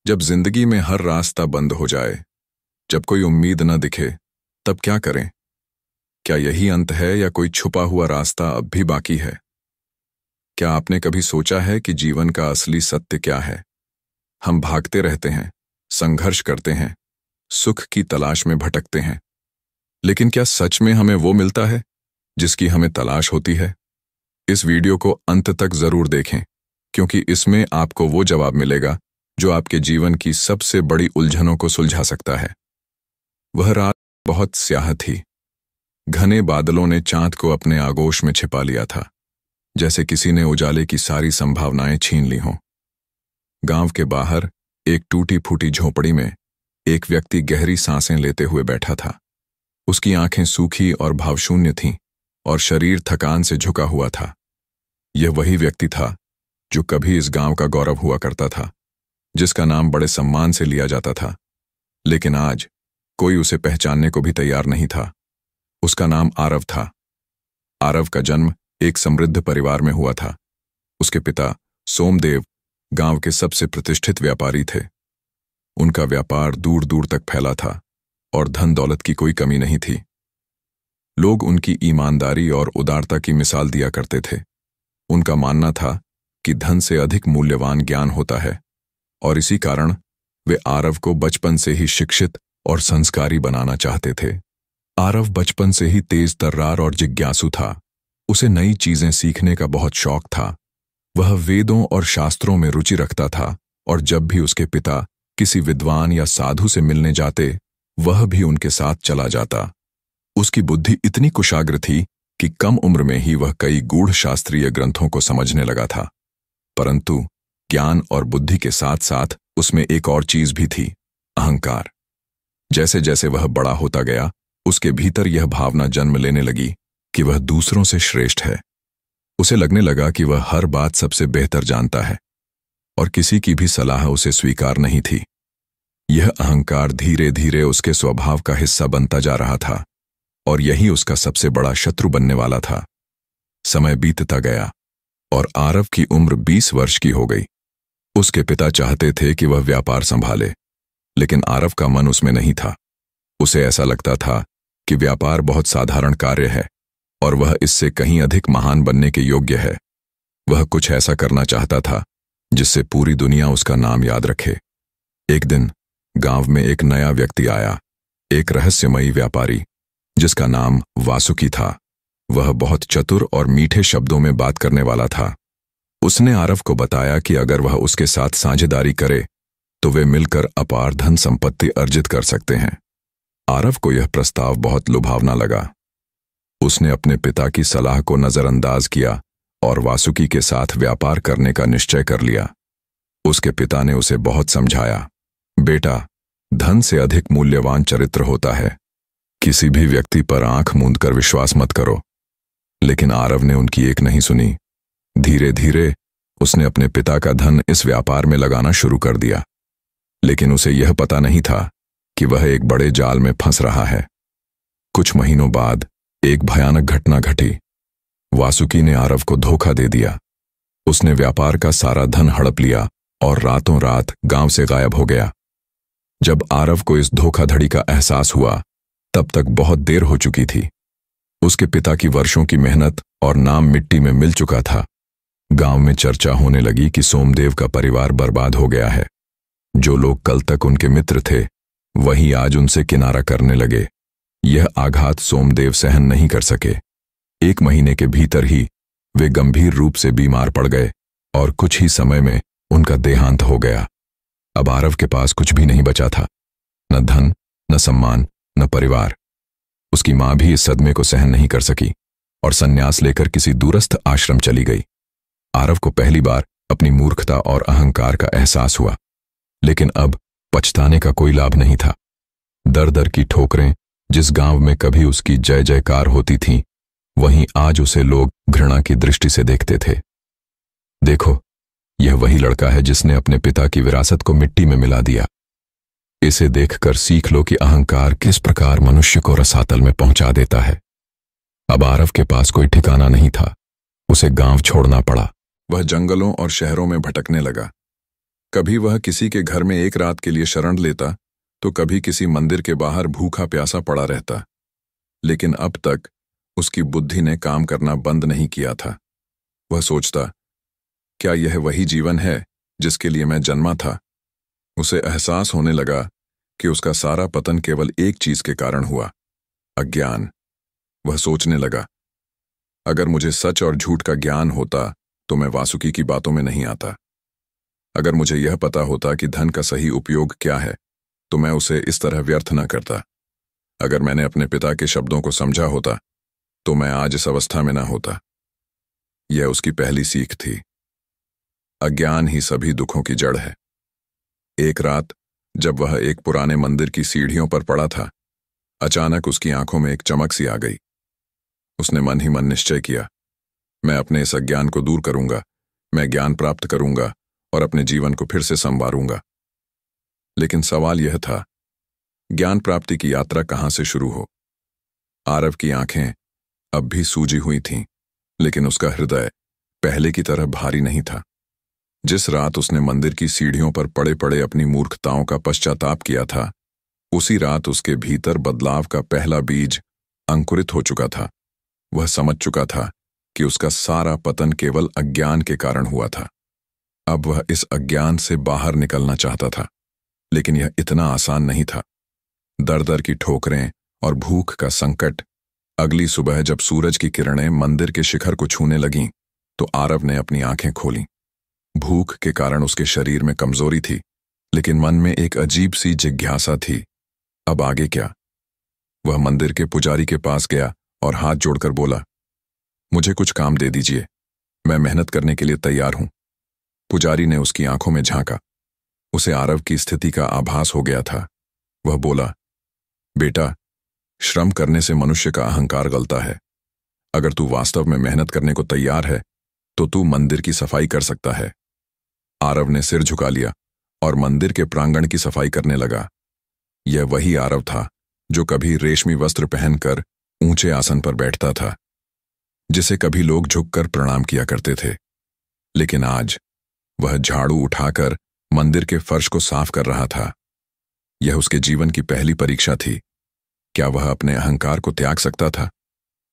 जब जिंदगी में हर रास्ता बंद हो जाए, जब कोई उम्मीद न दिखे, तब क्या करें? क्या यही अंत है या कोई छुपा हुआ रास्ता अब भी बाकी है? क्या आपने कभी सोचा है कि जीवन का असली सत्य क्या है? हम भागते रहते हैं, संघर्ष करते हैं, सुख की तलाश में भटकते हैं, लेकिन क्या सच में हमें वो मिलता है जिसकी हमें तलाश होती है? इस वीडियो को अंत तक जरूर देखें, क्योंकि इसमें आपको वो जवाब मिलेगा जो आपके जीवन की सबसे बड़ी उलझनों को सुलझा सकता है। वह रात बहुत स्याह थी। घने बादलों ने चांद को अपने आगोश में छिपा लिया था, जैसे किसी ने उजाले की सारी संभावनाएं छीन ली हों। गांव के बाहर एक टूटी फूटी झोपड़ी में एक व्यक्ति गहरी सांसें लेते हुए बैठा था। उसकी आंखें सूखी और भावशून्य थीं और शरीर थकान से झुका हुआ था। यह वही व्यक्ति था जो कभी इस गांव का गौरव हुआ करता था, जिसका नाम बड़े सम्मान से लिया जाता था, लेकिन आज कोई उसे पहचानने को भी तैयार नहीं था। उसका नाम आरव था। आरव का जन्म एक समृद्ध परिवार में हुआ था। उसके पिता सोमदेव गांव के सबसे प्रतिष्ठित व्यापारी थे। उनका व्यापार दूर दूर तक फैला था और धन दौलत की कोई कमी नहीं थी। लोग उनकी ईमानदारी और उदारता की मिसाल दिया करते थे। उनका मानना था कि धन से अधिक मूल्यवान ज्ञान होता है, और इसी कारण वे आरव को बचपन से ही शिक्षित और संस्कारी बनाना चाहते थे। आरव बचपन से ही तेज तर्रार और जिज्ञासु था। उसे नई चीजें सीखने का बहुत शौक था। वह वेदों और शास्त्रों में रुचि रखता था, और जब भी उसके पिता किसी विद्वान या साधु से मिलने जाते, वह भी उनके साथ चला जाता। उसकी बुद्धि इतनी कुशाग्र थी कि कम उम्र में ही वह कई गूढ़ शास्त्रीय ग्रंथों को समझने लगा था। परंतु ज्ञान और बुद्धि के साथ साथ उसमें एक और चीज भी थी, अहंकार। जैसे जैसे वह बड़ा होता गया, उसके भीतर यह भावना जन्म लेने लगी कि वह दूसरों से श्रेष्ठ है। उसे लगने लगा कि वह हर बात सबसे बेहतर जानता है और किसी की भी सलाह उसे स्वीकार नहीं थी। यह अहंकार धीरे धीरे उसके स्वभाव का हिस्सा बनता जा रहा था, और यही उसका सबसे बड़ा शत्रु बनने वाला था। समय बीतता गया और आरव की उम्र 20 वर्ष की हो गई। उसके पिता चाहते थे कि वह व्यापार संभाले, लेकिन आरव का मन उसमें नहीं था। उसे ऐसा लगता था कि व्यापार बहुत साधारण कार्य है और वह इससे कहीं अधिक महान बनने के योग्य है। वह कुछ ऐसा करना चाहता था जिससे पूरी दुनिया उसका नाम याद रखे। एक दिन गांव में एक नया व्यक्ति आया, एक रहस्यमयी व्यापारी जिसका नाम वासुकी था। वह बहुत चतुर और मीठे शब्दों में बात करने वाला था। उसने आरव को बताया कि अगर वह उसके साथ साझेदारी करे तो वे मिलकर अपार धन संपत्ति अर्जित कर सकते हैं। आरव को यह प्रस्ताव बहुत लुभावना लगा। उसने अपने पिता की सलाह को नजरअंदाज किया और वासुकी के साथ व्यापार करने का निश्चय कर लिया। उसके पिता ने उसे बहुत समझाया, बेटा, धन से अधिक मूल्यवान चरित्र होता है। किसी भी व्यक्ति पर आंख मूंद कर विश्वास मत करो। लेकिन आरव ने उनकी एक नहीं सुनी। धीरे धीरे उसने अपने पिता का धन इस व्यापार में लगाना शुरू कर दिया, लेकिन उसे यह पता नहीं था कि वह एक बड़े जाल में फंस रहा है। कुछ महीनों बाद एक भयानक घटना घटी। वासुकी ने आरव को धोखा दे दिया। उसने व्यापार का सारा धन हड़प लिया और रातों रात गांव से गायब हो गया। जब आरव को इस धोखाधड़ी का एहसास हुआ, तब तक बहुत देर हो चुकी थी। उसके पिता की वर्षों की मेहनत और नाम मिट्टी में मिल चुका था। गांव में चर्चा होने लगी कि सोमदेव का परिवार बर्बाद हो गया है। जो लोग कल तक उनके मित्र थे, वही आज उनसे किनारा करने लगे। यह आघात सोमदेव सहन नहीं कर सके। 1 महीने के भीतर ही वे गंभीर रूप से बीमार पड़ गए और कुछ ही समय में उनका देहांत हो गया। अब आरव के पास कुछ भी नहीं बचा था, न धन, न सम्मान, न परिवार। उसकी मां भी इस सदमे को सहन नहीं कर सकी और संन्यास लेकर किसी दूरस्थ आश्रम चली गई। आरव को पहली बार अपनी मूर्खता और अहंकार का एहसास हुआ, लेकिन अब पछताने का कोई लाभ नहीं था। दर दर की ठोकरें जिस गांव में कभी उसकी जय जयकार होती थीं, वहीं आज उसे लोग घृणा की दृष्टि से देखते थे। देखो, यह वही लड़का है जिसने अपने पिता की विरासत को मिट्टी में मिला दिया। इसे देखकर सीख लो कि अहंकार किस प्रकार मनुष्य को रसातल में पहुंचा देता है। अब आरव के पास कोई ठिकाना नहीं था। उसे गांव छोड़ना पड़ा। वह जंगलों और शहरों में भटकने लगा। कभी वह किसी के घर में एक रात के लिए शरण लेता, तो कभी किसी मंदिर के बाहर भूखा प्यासा पड़ा रहता। लेकिन अब तक उसकी बुद्धि ने काम करना बंद नहीं किया था। वह सोचता, क्या यह वही जीवन है जिसके लिए मैं जन्मा था? उसे एहसास होने लगा कि उसका सारा पतन केवल एक चीज के कारण हुआ, अज्ञान। वह सोचने लगा, अगर मुझे सच और झूठ का ज्ञान होता तो मैं वासुकी की बातों में नहीं आता। अगर मुझे यह पता होता कि धन का सही उपयोग क्या है तो मैं उसे इस तरह व्यर्थ न करता। अगर मैंने अपने पिता के शब्दों को समझा होता तो मैं आज इस अवस्था में न होता। यह उसकी पहली सीख थी। अज्ञान ही सभी दुखों की जड़ है। एक रात जब वह एक पुराने मंदिर की सीढ़ियों पर पड़ा था, अचानक उसकी आंखों में एक चमक सी आ गई। उसने मन ही मन निश्चय किया, मैं अपने इस अज्ञान को दूर करूंगा, मैं ज्ञान प्राप्त करूंगा और अपने जीवन को फिर से संवारूंगा। लेकिन सवाल यह था, ज्ञान प्राप्ति की यात्रा कहां से शुरू हो? आरव की आंखें अब भी सूजी हुई थीं, लेकिन उसका हृदय पहले की तरह भारी नहीं था। जिस रात उसने मंदिर की सीढ़ियों पर पड़े पड़े अपनी मूर्खताओं का पश्चाताप किया था, उसी रात उसके भीतर बदलाव का पहला बीज अंकुरित हो चुका था। वह समझ चुका था कि उसका सारा पतन केवल अज्ञान के कारण हुआ था। अब वह इस अज्ञान से बाहर निकलना चाहता था, लेकिन यह इतना आसान नहीं था। दर दर की ठोकरें और भूख का संकट। अगली सुबह जब सूरज की किरणें मंदिर के शिखर को छूने लगीं, तो आरव ने अपनी आंखें खोलीं। भूख के कारण उसके शरीर में कमजोरी थी, लेकिन मन में एक अजीब सी जिज्ञासा थी। अब आगे क्या? वह मंदिर के पुजारी के पास गया और हाथ जोड़कर बोला, मुझे कुछ काम दे दीजिए, मैं मेहनत करने के लिए तैयार हूं। पुजारी ने उसकी आंखों में झांका। उसे आरव की स्थिति का आभास हो गया था। वह बोला, बेटा, श्रम करने से मनुष्य का अहंकार गलता है। अगर तू वास्तव में मेहनत करने को तैयार है तो तू मंदिर की सफाई कर सकता है। आरव ने सिर झुका लिया और मंदिर के प्रांगण की सफाई करने लगा। यह वही आरव था जो कभी रेशमी वस्त्र पहनकर ऊंचे आसन पर बैठता था, जिसे कभी लोग झुककर प्रणाम किया करते थे। लेकिन आज वह झाड़ू उठाकर मंदिर के फर्श को साफ कर रहा था। यह उसके जीवन की पहली परीक्षा थी। क्या वह अपने अहंकार को त्याग सकता था?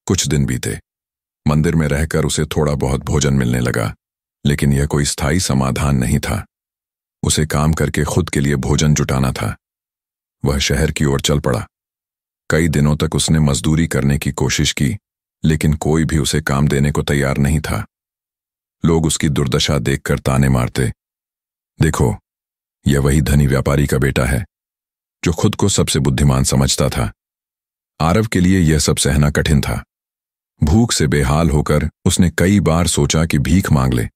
कुछ दिन बीते। मंदिर में रहकर उसे थोड़ा बहुत भोजन मिलने लगा, लेकिन यह कोई स्थायी समाधान नहीं था। उसे काम करके खुद के लिए भोजन जुटाना था। वह शहर की ओर चल पड़ा। कई दिनों तक उसने मजदूरी करने की कोशिश की, लेकिन कोई भी उसे काम देने को तैयार नहीं था। लोग उसकी दुर्दशा देखकर ताने मारते, देखो, यह वही धनी व्यापारी का बेटा है जो खुद को सबसे बुद्धिमान समझता था। आरव के लिए यह सब सहना कठिन था। भूख से बेहाल होकर उसने कई बार सोचा कि भीख मांग ले,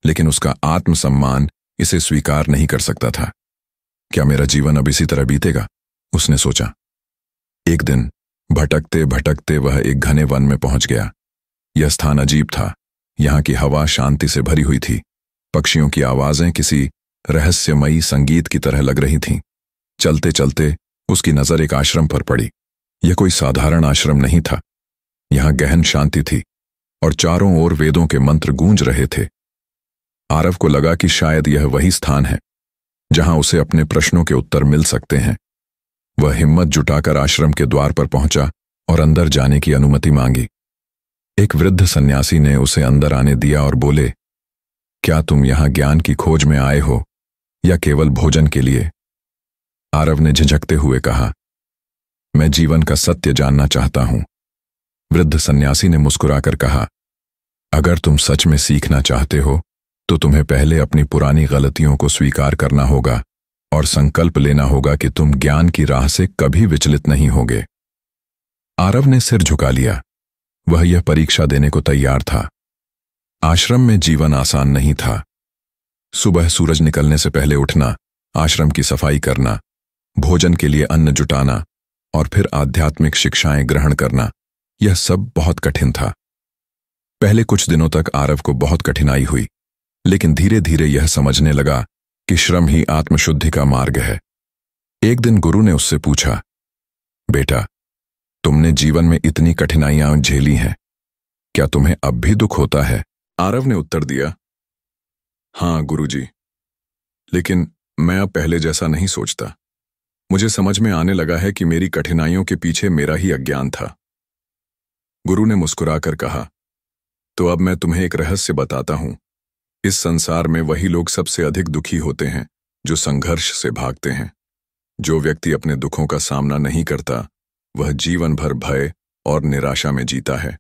लेकिन उसका आत्मसम्मान इसे स्वीकार नहीं कर सकता था। क्या मेरा जीवन अब इसी तरह बीतेगा? उसने सोचा। एक दिन भटकते भटकते वह एक घने वन में पहुंच गया। यह स्थान अजीब था। यहाँ की हवा शांति से भरी हुई थी। पक्षियों की आवाजें किसी रहस्यमयी संगीत की तरह लग रही थीं। चलते चलते उसकी नजर एक आश्रम पर पड़ी। यह कोई साधारण आश्रम नहीं था। यहाँ गहन शांति थी और चारों ओर वेदों के मंत्र गूंज रहे थे। आरव को लगा कि शायद यह वही स्थान है जहां उसे अपने प्रश्नों के उत्तर मिल सकते हैं। वह हिम्मत जुटाकर आश्रम के द्वार पर पहुंचा और अंदर जाने की अनुमति मांगी। एक वृद्ध सन्यासी ने उसे अंदर आने दिया और बोले, क्या तुम यहां ज्ञान की खोज में आए हो या केवल भोजन के लिए? आरव ने झिझकते हुए कहा, मैं जीवन का सत्य जानना चाहता हूं। वृद्ध सन्यासी ने मुस्कुराकर कहा, अगर तुम सच में सीखना चाहते हो तो तुम्हें पहले अपनी पुरानी गलतियों को स्वीकार करना होगा और संकल्प लेना होगा कि तुम ज्ञान की राह से कभी विचलित नहीं होगे। आरव ने सिर झुका लिया। वह यह परीक्षा देने को तैयार था। आश्रम में जीवन आसान नहीं था। सुबह सूरज निकलने से पहले उठना, आश्रम की सफाई करना, भोजन के लिए अन्न जुटाना और फिर आध्यात्मिक शिक्षाएं ग्रहण करना, यह सब बहुत कठिन था। पहले कुछ दिनों तक आरव को बहुत कठिनाई हुई, लेकिन धीरे धीरे यह समझने लगा कि श्रम ही आत्मशुद्धि का मार्ग है। एक दिन गुरु ने उससे पूछा, बेटा, तुमने जीवन में इतनी कठिनाइयां झेली हैं, क्या तुम्हें अब भी दुख होता है? आरव ने उत्तर दिया, हाँ गुरुजी, लेकिन मैं अब पहले जैसा नहीं सोचता। मुझे समझ में आने लगा है कि मेरी कठिनाइयों के पीछे मेरा ही अज्ञान था। गुरु ने मुस्कुराकर कहा, तो अब मैं तुम्हें एक रहस्य बताता हूं। इस संसार में वही लोग सबसे अधिक दुखी होते हैं जो संघर्ष से भागते हैं। जो व्यक्ति अपने दुखों का सामना नहीं करता वह जीवन भर भय और निराशा में जीता है,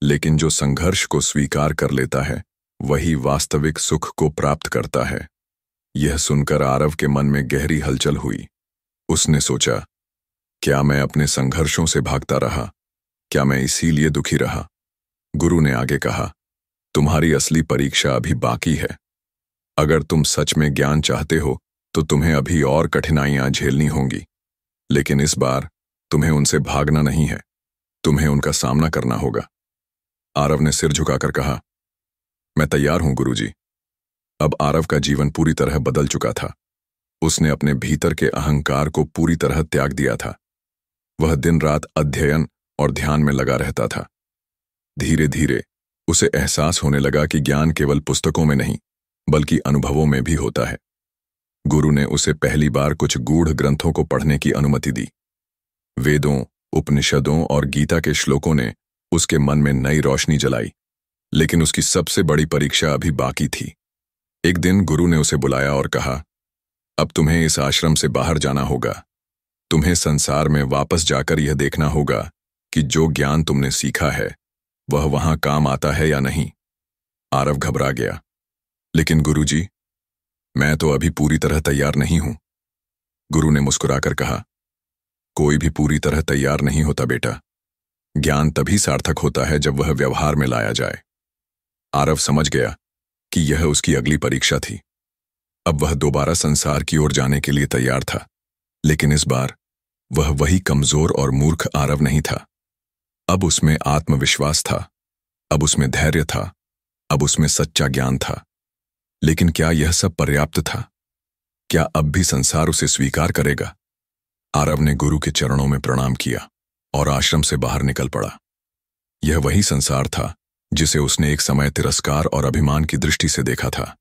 लेकिन जो संघर्ष को स्वीकार कर लेता है वही वास्तविक सुख को प्राप्त करता है। यह सुनकर आरव के मन में गहरी हलचल हुई। उसने सोचा, क्या मैं अपने संघर्षों से भागता रहा? क्या मैं इसीलिए दुखी रहा? गुरु ने आगे कहा, तुम्हारी असली परीक्षा अभी बाकी है। अगर तुम सच में ज्ञान चाहते हो तो तुम्हें अभी और कठिनाइयां झेलनी होंगी, लेकिन इस बार तुम्हें उनसे भागना नहीं है, तुम्हें उनका सामना करना होगा। आरव ने सिर झुकाकर कहा, मैं तैयार हूं गुरुजी। अब आरव का जीवन पूरी तरह बदल चुका था। उसने अपने भीतर के अहंकार को पूरी तरह त्याग दिया था। वह दिन रात अध्ययन और ध्यान में लगा रहता था। धीरे धीरे उसे एहसास होने लगा कि ज्ञान केवल पुस्तकों में नहीं बल्कि अनुभवों में भी होता है। गुरु ने उसे पहली बार कुछ गूढ़ ग्रंथों को पढ़ने की अनुमति दी। वेदों, उपनिषदों और गीता के श्लोकों ने उसके मन में नई रोशनी जलाई, लेकिन उसकी सबसे बड़ी परीक्षा अभी बाकी थी। एक दिन गुरु ने उसे बुलाया और कहा, अब तुम्हें इस आश्रम से बाहर जाना होगा। तुम्हें संसार में वापस जाकर यह देखना होगा कि जो ज्ञान तुमने सीखा है वह वहां काम आता है या नहीं। आरव घबरा गया, लेकिन गुरुजी, मैं तो अभी पूरी तरह तैयार नहीं हूं। गुरु ने मुस्कुराकर कहा, कोई भी पूरी तरह तैयार नहीं होता बेटा। ज्ञान तभी सार्थक होता है जब वह व्यवहार में लाया जाए। आरव समझ गया कि यह उसकी अगली परीक्षा थी। अब वह दोबारा संसार की ओर जाने के लिए तैयार था, लेकिन इस बार वह वही कमजोर और मूर्ख आरव नहीं था। अब उसमें आत्मविश्वास था, अब उसमें धैर्य था, अब उसमें सच्चा ज्ञान था। लेकिन क्या यह सब पर्याप्त था? क्या अब भी संसार उसे स्वीकार करेगा? आरव ने गुरु के चरणों में प्रणाम किया और आश्रम से बाहर निकल पड़ा। यह वही संसार था जिसे उसने एक समय तिरस्कार और अभिमान की दृष्टि से देखा था,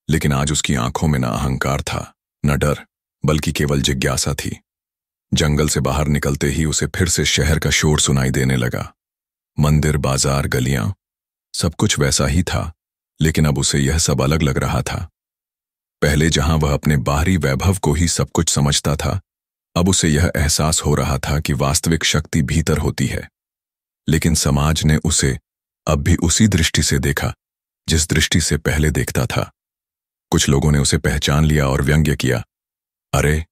लेकिन आज उसकी आंखों में न अहंकार था, न डर, बल्कि केवल जिज्ञासा थी। जंगल से बाहर निकलते ही उसे फिर से शहर का शोर सुनाई देने लगा। मंदिर, बाजार, गलियां, सब कुछ वैसा ही था, लेकिन अब उसे यह सब अलग लग रहा था। पहले जहां वह अपने बाहरी वैभव को ही सब कुछ समझता था, अब उसे यह एहसास हो रहा था कि वास्तविक शक्ति भीतर होती है। लेकिन समाज ने उसे अब भी उसी दृष्टि से देखा जिस दृष्टि से पहले देखता था। कुछ लोगों ने उसे पहचान लिया और व्यंग्य किया, अरे,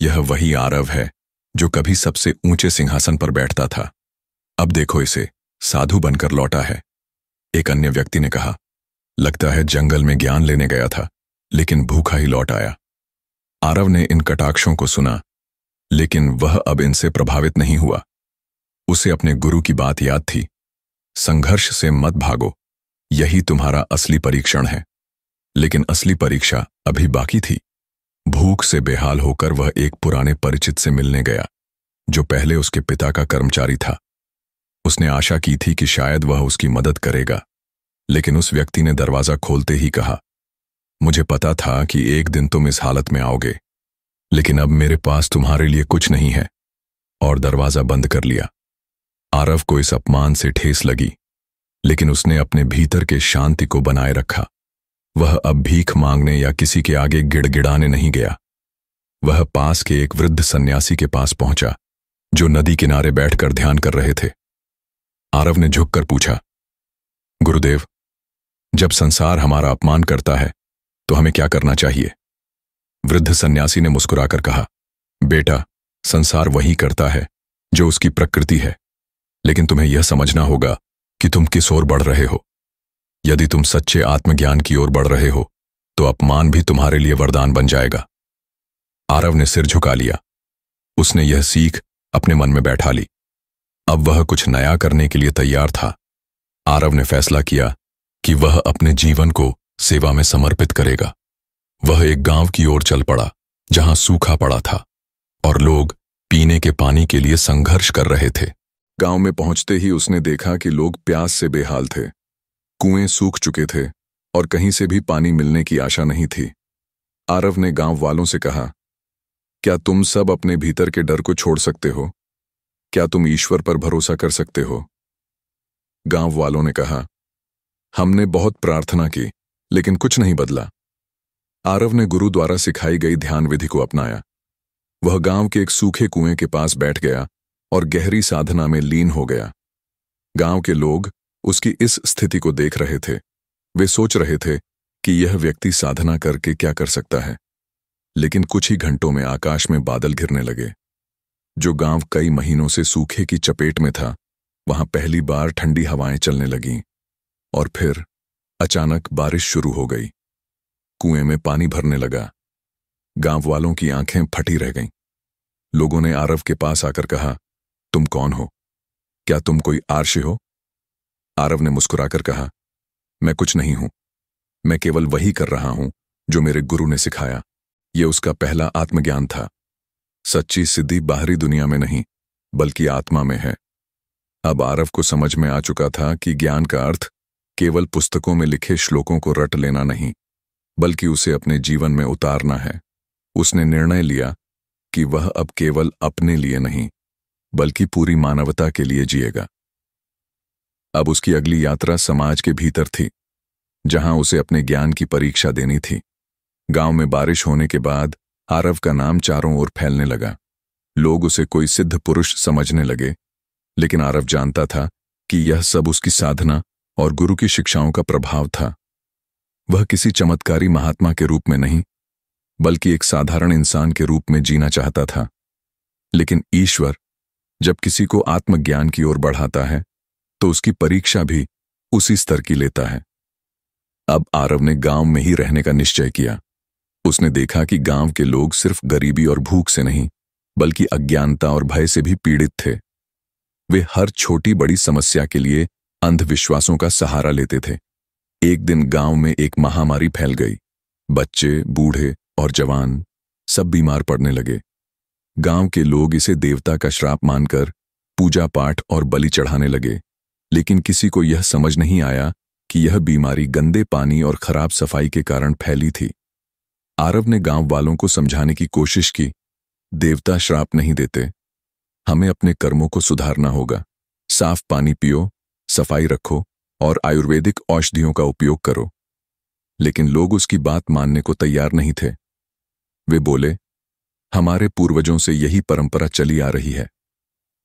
यह वही आरव है जो कभी सबसे ऊंचे सिंहासन पर बैठता था। अब देखो, इसे साधु बनकर लौटा है। एक अन्य व्यक्ति ने कहा, लगता है जंगल में ज्ञान लेने गया था, लेकिन भूखा ही लौट आया। आरव ने इन कटाक्षों को सुना, लेकिन वह अब इनसे प्रभावित नहीं हुआ। उसे अपने गुरु की बात याद थी, संघर्ष से मत भागो, यही तुम्हारा असली परीक्षण है। लेकिन असली परीक्षा अभी बाकी थी। भूख से बेहाल होकर वह एक पुराने परिचित से मिलने गया, जो पहले उसके पिता का कर्मचारी था। उसने आशा की थी कि शायद वह उसकी मदद करेगा, लेकिन उस व्यक्ति ने दरवाजा खोलते ही कहा, मुझे पता था कि एक दिन तुम इस हालत में आओगे, लेकिन अब मेरे पास तुम्हारे लिए कुछ नहीं है, और दरवाजा बंद कर लिया। आरव को इस अपमान से ठेस लगी, लेकिन उसने अपने भीतर के शांति को बनाए रखा। वह अब भीख मांगने या किसी के आगे गिड़गिड़ाने नहीं गया। वह पास के एक वृद्ध सन्यासी के पास पहुंचा, जो नदी किनारे बैठकर ध्यान कर रहे थे। आरव ने झुककर पूछा, गुरुदेव, जब संसार हमारा अपमान करता है तो हमें क्या करना चाहिए? वृद्ध सन्यासी ने मुस्कुराकर कहा, बेटा, संसार वही करता है जो उसकी प्रकृति है, लेकिन तुम्हें यह समझना होगा कि तुम किस ओर बढ़ रहे हो। यदि तुम सच्चे आत्मज्ञान की ओर बढ़ रहे हो तो अपमान भी तुम्हारे लिए वरदान बन जाएगा। आरव ने सिर झुका लिया। उसने यह सीख अपने मन में बैठा ली। अब वह कुछ नया करने के लिए तैयार था। आरव ने फैसला किया कि वह अपने जीवन को सेवा में समर्पित करेगा। वह एक गांव की ओर चल पड़ा जहां सूखा पड़ा था और लोग पीने के पानी के लिए संघर्ष कर रहे थे। गांव में पहुंचते ही उसने देखा कि लोग प्यास से बेहाल थे। कुएं सूख चुके थे और कहीं से भी पानी मिलने की आशा नहीं थी। आरव ने गांव वालों से कहा, क्या तुम सब अपने भीतर के डर को छोड़ सकते हो? क्या तुम ईश्वर पर भरोसा कर सकते हो? गांव वालों ने कहा, हमने बहुत प्रार्थना की, लेकिन कुछ नहीं बदला। आरव ने गुरु द्वारा सिखाई गई ध्यान विधि को अपनाया। वह गांव के एक सूखे कुएं के पास बैठ गया और गहरी साधना में लीन हो गया। गांव के लोग उसकी इस स्थिति को देख रहे थे। वे सोच रहे थे कि यह व्यक्ति साधना करके क्या कर सकता है। लेकिन कुछ ही घंटों में आकाश में बादल घिरने लगे। जो गांव कई महीनों से सूखे की चपेट में था, वहां पहली बार ठंडी हवाएं चलने लगीं और फिर अचानक बारिश शुरू हो गई। कुएं में पानी भरने लगा। गांव वालों की आंखें फटी रह गईं। लोगों ने आरव के पास आकर कहा, तुम कौन हो? क्या तुम कोई आर्षि हो? आरव ने मुस्कुराकर कहा, मैं कुछ नहीं हूं। मैं केवल वही कर रहा हूं जो मेरे गुरु ने सिखाया। यह उसका पहला आत्मज्ञान था। सच्ची सिद्धि बाहरी दुनिया में नहीं, बल्कि आत्मा में है। अब आरव को समझ में आ चुका था कि ज्ञान का अर्थ केवल पुस्तकों में लिखे श्लोकों को रट लेना नहीं, बल्कि उसे अपने जीवन में उतारना है। उसने निर्णय लिया कि वह अब केवल अपने लिए नहीं, बल्कि पूरी मानवता के लिए जिएगा। अब उसकी अगली यात्रा समाज के भीतर थी, जहां उसे अपने ज्ञान की परीक्षा देनी थी। गांव में बारिश होने के बाद आरव का नाम चारों ओर फैलने लगा। लोग उसे कोई सिद्ध पुरुष समझने लगे, लेकिन आरव जानता था कि यह सब उसकी साधना और गुरु की शिक्षाओं का प्रभाव था। वह किसी चमत्कारी महात्मा के रूप में नहीं, बल्कि एक साधारण इंसान के रूप में जीना चाहता था। लेकिन ईश्वर जब किसी को आत्मज्ञान की ओर बढ़ाता है, तो उसकी परीक्षा भी उसी स्तर की लेता है। अब आरव ने गांव में ही रहने का निश्चय किया। उसने देखा कि गांव के लोग सिर्फ गरीबी और भूख से नहीं, बल्कि अज्ञानता और भय से भी पीड़ित थे। वे हर छोटी बड़ी समस्या के लिए अंधविश्वासों का सहारा लेते थे। एक दिन गांव में एक महामारी फैल गई। बच्चे, बूढ़े और जवान सब बीमार पड़ने लगे। गांव के लोग इसे देवता का श्राप मानकर पूजा पाठ और बलि चढ़ाने लगे, लेकिन किसी को यह समझ नहीं आया कि यह बीमारी गंदे पानी और खराब सफाई के कारण फैली थी। आरव ने गांव वालों को समझाने की कोशिश की, देवता श्राप नहीं देते, हमें अपने कर्मों को सुधारना होगा। साफ पानी पियो, सफाई रखो और आयुर्वेदिक औषधियों का उपयोग करो। लेकिन लोग उसकी बात मानने को तैयार नहीं थे। वे बोले, हमारे पूर्वजों से यही परंपरा चली आ रही है।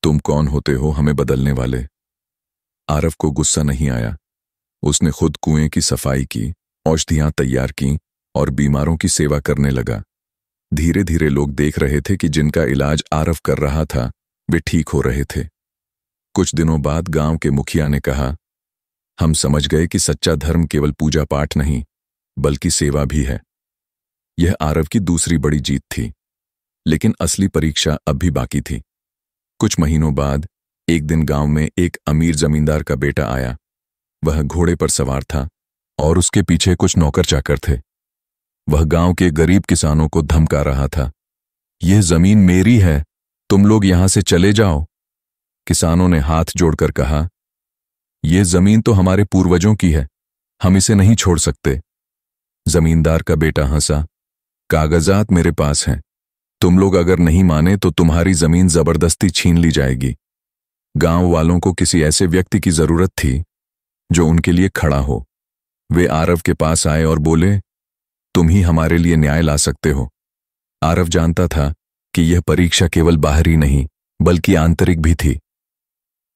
तुम कौन होते हो हमें बदलने वाले? आरव को गुस्सा नहीं आया। उसने खुद कुएं की सफाई की, औषधियां तैयार की और बीमारों की सेवा करने लगा। धीरे धीरे लोग देख रहे थे कि जिनका इलाज आरव कर रहा था, वे ठीक हो रहे थे। कुछ दिनों बाद गांव के मुखिया ने कहा, हम समझ गए कि सच्चा धर्म केवल पूजा पाठ नहीं, बल्कि सेवा भी है। यह आरव की दूसरी बड़ी जीत थी, लेकिन असली परीक्षा अब भी बाकी थी। कुछ महीनों बाद एक दिन गांव में एक अमीर जमींदार का बेटा आया। वह घोड़े पर सवार था और उसके पीछे कुछ नौकर चाकर थे। वह गांव के गरीब किसानों को धमका रहा था, यह जमीन मेरी है, तुम लोग यहां से चले जाओ। किसानों ने हाथ जोड़कर कहा, यह जमीन तो हमारे पूर्वजों की है, हम इसे नहीं छोड़ सकते। जमींदार का बेटा हंसा, कागजात मेरे पास हैं, तुम लोग अगर नहीं माने तो तुम्हारी जमीन जबरदस्ती छीन ली जाएगी। गांव वालों को किसी ऐसे व्यक्ति की जरूरत थी जो उनके लिए खड़ा हो। वे आरव के पास आए और बोले, तुम ही हमारे लिए न्याय ला सकते हो। आरव जानता था कि यह परीक्षा केवल बाहरी नहीं, बल्कि आंतरिक भी थी।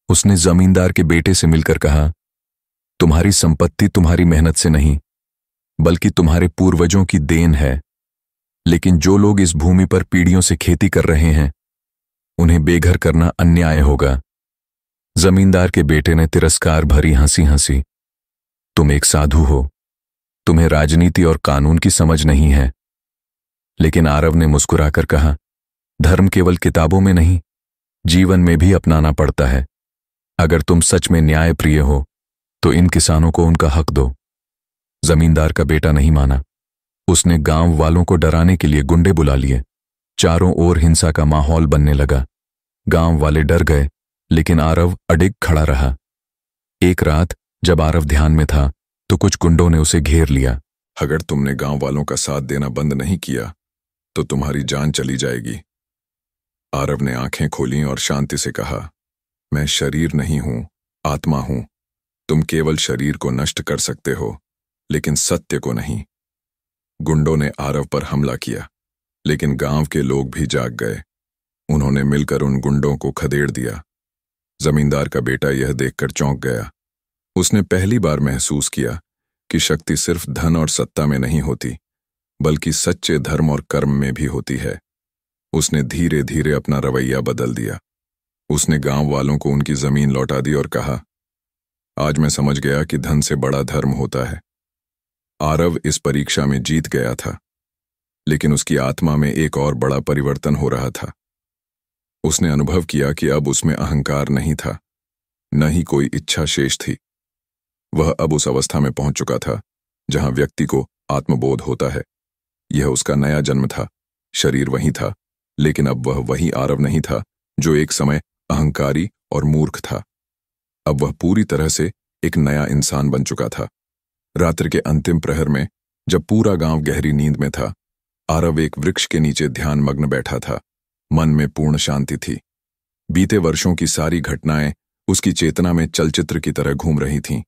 उसने जमींदार के बेटे से मिलकर कहा, तुम्हारी संपत्ति तुम्हारी मेहनत से नहीं, बल्कि तुम्हारे पूर्वजों की देन है। लेकिन जो लोग इस भूमि पर पीढ़ियों से खेती कर रहे हैं, उन्हें बेघर करना अन्याय होगा। जमींदार के बेटे ने तिरस्कार भरी हंसी हंसी, तुम एक साधु हो, तुम्हें राजनीति और कानून की समझ नहीं है। लेकिन आरव ने मुस्कुराकर कहा, धर्म केवल किताबों में नहीं, जीवन में भी अपनाना पड़ता है। अगर तुम सच में न्याय प्रिय हो, तो इन किसानों को उनका हक दो। जमींदार का बेटा नहीं माना। उसने गांव वालों को डराने के लिए गुंडे बुला लिए। चारों ओर हिंसा का माहौल बनने लगा। गांव वाले डर गए, लेकिन आरव अडिग खड़ा रहा। एक रात जब आरव ध्यान में था, तो कुछ गुंडों ने उसे घेर लिया। अगर तुमने गांव वालों का साथ देना बंद नहीं किया तो तुम्हारी जान चली जाएगी। आरव ने आंखें खोलीं और शांति से कहा, मैं शरीर नहीं हूं, आत्मा हूं। तुम केवल शरीर को नष्ट कर सकते हो, लेकिन सत्य को नहीं। गुंडों ने आरव पर हमला किया, लेकिन गांव के लोग भी जाग गए। उन्होंने मिलकर उन गुंडों को खदेड़ दिया। जमींदार का बेटा यह देखकर चौंक गया। उसने पहली बार महसूस किया कि शक्ति सिर्फ धन और सत्ता में नहीं होती, बल्कि सच्चे धर्म और कर्म में भी होती है। उसने धीरे धीरे अपना रवैया बदल दिया। उसने गांव वालों को उनकी जमीन लौटा दी और कहा, आज मैं समझ गया कि धन से बड़ा धर्म होता है। आरव इस परीक्षा में जीत गया था, लेकिन उसकी आत्मा में एक और बड़ा परिवर्तन हो रहा था। उसने अनुभव किया कि अब उसमें अहंकार नहीं था, न ही कोई इच्छा शेष थी। वह अब उस अवस्था में पहुंच चुका था जहां व्यक्ति को आत्मबोध होता है। यह उसका नया जन्म था। शरीर वही था, लेकिन अब वह वही आरव नहीं था जो एक समय अहंकारी और मूर्ख था। अब वह पूरी तरह से एक नया इंसान बन चुका था। रात्रि के अंतिम प्रहर में, जब पूरा गांव गहरी नींद में था, आरव एक वृक्ष के नीचे ध्यान मग्न बैठा था। मन में पूर्ण शांति थी। बीते वर्षों की सारी घटनाएं उसकी चेतना में चलचित्र की तरह घूम रही थीं।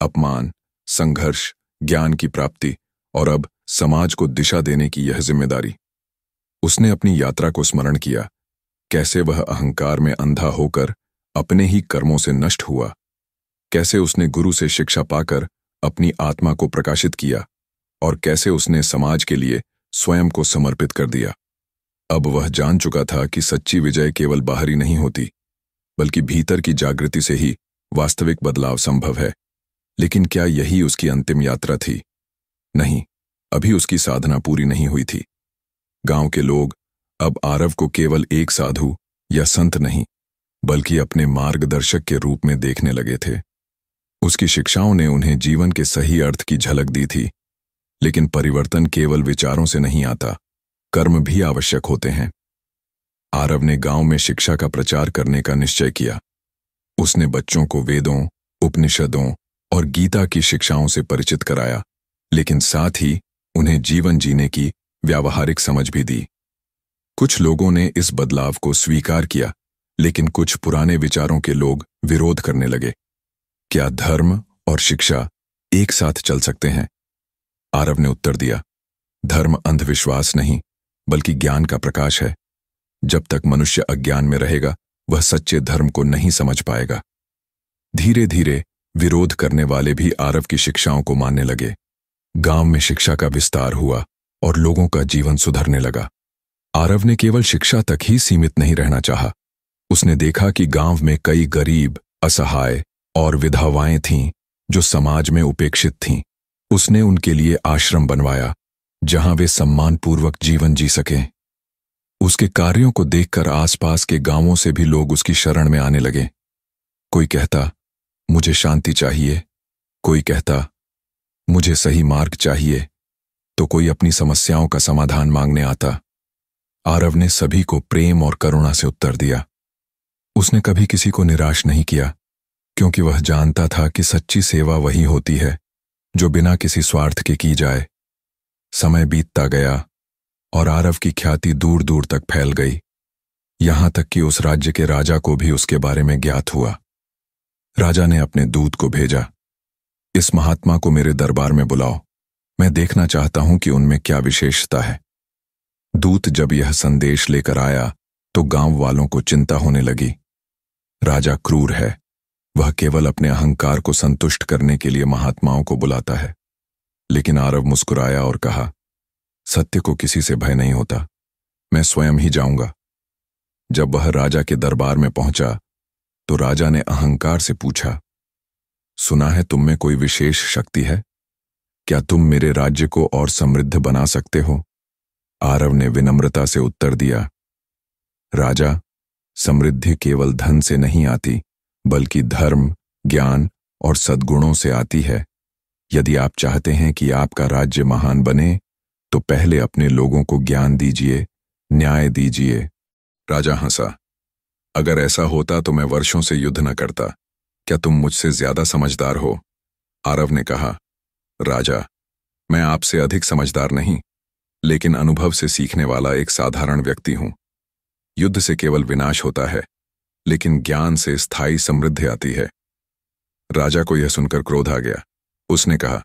अपमान, संघर्ष, ज्ञान की प्राप्ति और अब समाज को दिशा देने की यह जिम्मेदारी। उसने अपनी यात्रा को स्मरण किया, कैसे वह अहंकार में अंधा होकर अपने ही कर्मों से नष्ट हुआ, कैसे उसने गुरु से शिक्षा पाकर अपनी आत्मा को प्रकाशित किया और कैसे उसने समाज के लिए स्वयं को समर्पित कर दिया। अब वह जान चुका था कि सच्ची विजय केवल बाहरी नहीं होती, बल्कि भीतर की जागृति से ही वास्तविक बदलाव संभव है। लेकिन क्या यही उसकी अंतिम यात्रा थी? नहीं, अभी उसकी साधना पूरी नहीं हुई थी। गांव के लोग अब आरव को केवल एक साधु या संत नहीं, बल्कि अपने मार्गदर्शक के रूप में देखने लगे थे। उसकी शिक्षाओं ने उन्हें जीवन के सही अर्थ की झलक दी थी। लेकिन परिवर्तन केवल विचारों से नहीं आता, कर्म भी आवश्यक होते हैं। आरव ने गांव में शिक्षा का प्रचार करने का निश्चय किया। उसने बच्चों को वेदों, उपनिषदों और गीता की शिक्षाओं से परिचित कराया, लेकिन साथ ही उन्हें जीवन जीने की व्यावहारिक समझ भी दी। कुछ लोगों ने इस बदलाव को स्वीकार किया, लेकिन कुछ पुराने विचारों के लोग विरोध करने लगे। क्या धर्म और शिक्षा एक साथ चल सकते हैं? आरव ने उत्तर दिया, धर्म अंधविश्वास नहीं, बल्कि ज्ञान का प्रकाश है। जब तक मनुष्य अज्ञान में रहेगा, वह सच्चे धर्म को नहीं समझ पाएगा। धीरे धीरे विरोध करने वाले भी आरव की शिक्षाओं को मानने लगे। गांव में शिक्षा का विस्तार हुआ और लोगों का जीवन सुधरने लगा। आरव ने केवल शिक्षा तक ही सीमित नहीं रहना चाहा। उसने देखा कि गांव में कई गरीब, असहाय और विधवाएं थीं जो समाज में उपेक्षित थीं। उसने उनके लिए आश्रम बनवाया, जहां वे सम्मानपूर्वक जीवन जी सकें। उसके कार्यों को देखकर आसपास के गांवों से भी लोग उसकी शरण में आने लगे। कोई कहता, मुझे शांति चाहिए। कोई कहता, मुझे सही मार्ग चाहिए। तो कोई अपनी समस्याओं का समाधान मांगने आता। आरव ने सभी को प्रेम और करुणा से उत्तर दिया। उसने कभी किसी को निराश नहीं किया, क्योंकि वह जानता था कि सच्ची सेवा वही होती है जो बिना किसी स्वार्थ के की जाए। समय बीतता गया और आरव की ख्याति दूर दूर तक फैल गई, यहां तक कि उस राज्य के राजा को भी उसके बारे में ज्ञात हुआ। राजा ने अपने दूत को भेजा, इस महात्मा को मेरे दरबार में बुलाओ, मैं देखना चाहता हूं कि उनमें क्या विशेषता है। दूत जब यह संदेश लेकर आया तो गांव वालों को चिंता होने लगी। राजा क्रूर है, वह केवल अपने अहंकार को संतुष्ट करने के लिए महात्माओं को बुलाता है। लेकिन आरव मुस्कुराया और कहा, सत्य को किसी से भय नहीं होता, मैं स्वयं ही जाऊंगा। जब वह राजा के दरबार में पहुंचा तो राजा ने अहंकार से पूछा, सुना है तुम में कोई विशेष शक्ति है? क्या तुम मेरे राज्य को और समृद्ध बना सकते हो? आरव ने विनम्रता से उत्तर दिया, राजा, समृद्धि केवल धन से नहीं आती, बल्कि धर्म, ज्ञान और सद्गुणों से आती है। यदि आप चाहते हैं कि आपका राज्य महान बने, तो पहले अपने लोगों को ज्ञान दीजिए, न्याय दीजिए। राजा हंसा, अगर ऐसा होता तो मैं वर्षों से युद्ध न करता। क्या तुम मुझसे ज्यादा समझदार हो? आरव ने कहा, राजा, मैं आपसे अधिक समझदार नहीं, लेकिन अनुभव से सीखने वाला एक साधारण व्यक्ति हूं। युद्ध से केवल विनाश होता है, लेकिन ज्ञान से स्थायी समृद्धि आती है। राजा को यह सुनकर क्रोध आ गया। उसने कहा,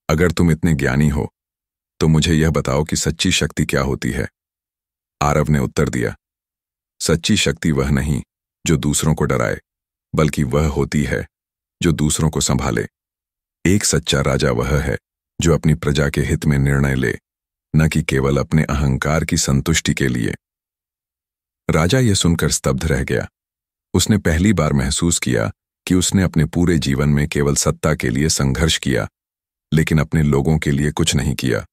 अगर तुम इतने ज्ञानी हो तो मुझे यह बताओ कि सच्ची शक्ति क्या होती है। आरव ने उत्तर दिया, सच्ची शक्ति वह नहीं जो दूसरों को डराए, बल्कि वह होती है जो दूसरों को संभाले। एक सच्चा राजा वह है जो अपनी प्रजा के हित में निर्णय ले, न कि केवल अपने अहंकार की संतुष्टि के लिए। राजा यह सुनकर स्तब्ध रह गया। उसने पहली बार महसूस किया कि उसने अपने पूरे जीवन में केवल सत्ता के लिए संघर्ष किया, लेकिन अपने लोगों के लिए कुछ नहीं किया।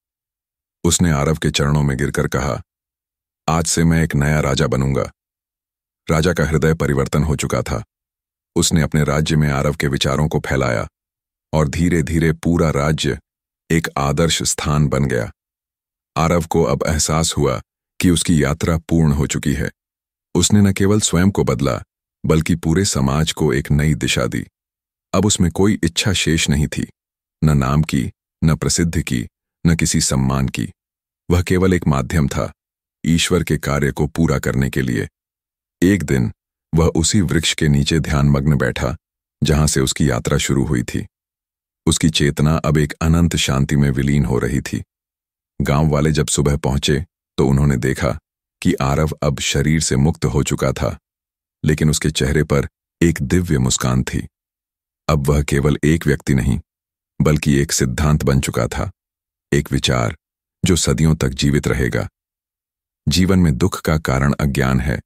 उसने आरव के चरणों में गिरकर कहा, आज से मैं एक नया राजा बनूंगा। राजा का हृदय परिवर्तन हो चुका था। उसने अपने राज्य में आरव के विचारों को फैलाया और धीरे धीरे पूरा राज्य एक आदर्श स्थान बन गया। आरव को अब एहसास हुआ कि उसकी यात्रा पूर्ण हो चुकी है। उसने न केवल स्वयं को बदला, बल्कि पूरे समाज को एक नई दिशा दी। अब उसमें कोई इच्छा शेष नहीं थी, न नाम की, न प्रसिद्धि की, न किसी सम्मान की। वह केवल एक माध्यम था, ईश्वर के कार्य को पूरा करने के लिए। एक दिन वह उसी वृक्ष के नीचे ध्यानमग्न बैठा जहां से उसकी यात्रा शुरू हुई थी। उसकी चेतना अब एक अनंत शांति में विलीन हो रही थी। गांव वाले जब सुबह पहुंचे तो उन्होंने देखा कि आरव अब शरीर से मुक्त हो चुका था, लेकिन उसके चेहरे पर एक दिव्य मुस्कान थी। अब वह केवल एक व्यक्ति नहीं, बल्कि एक सिद्धांत बन चुका था, एक विचार जो सदियों तक जीवित रहेगा। जीवन में दुख का कारण अज्ञान है।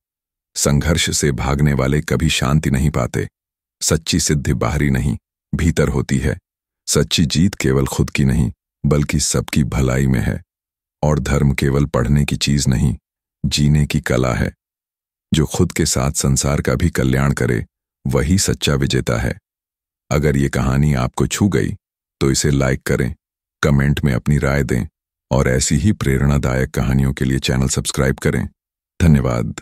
संघर्ष से भागने वाले कभी शांति नहीं पाते। सच्ची सिद्धि बाहरी नहीं, भीतर होती है। सच्ची जीत केवल खुद की नहीं, बल्कि सबकी भलाई में है। और धर्म केवल पढ़ने की चीज नहीं, जीने की कला है। जो खुद के साथ संसार का भी कल्याण करे, वही सच्चा विजेता है। अगर ये कहानी आपको छू गई तो इसे लाइक करें, कमेंट में अपनी राय दें और ऐसी ही प्रेरणादायक कहानियों के लिए चैनल सब्सक्राइब करें। धन्यवाद।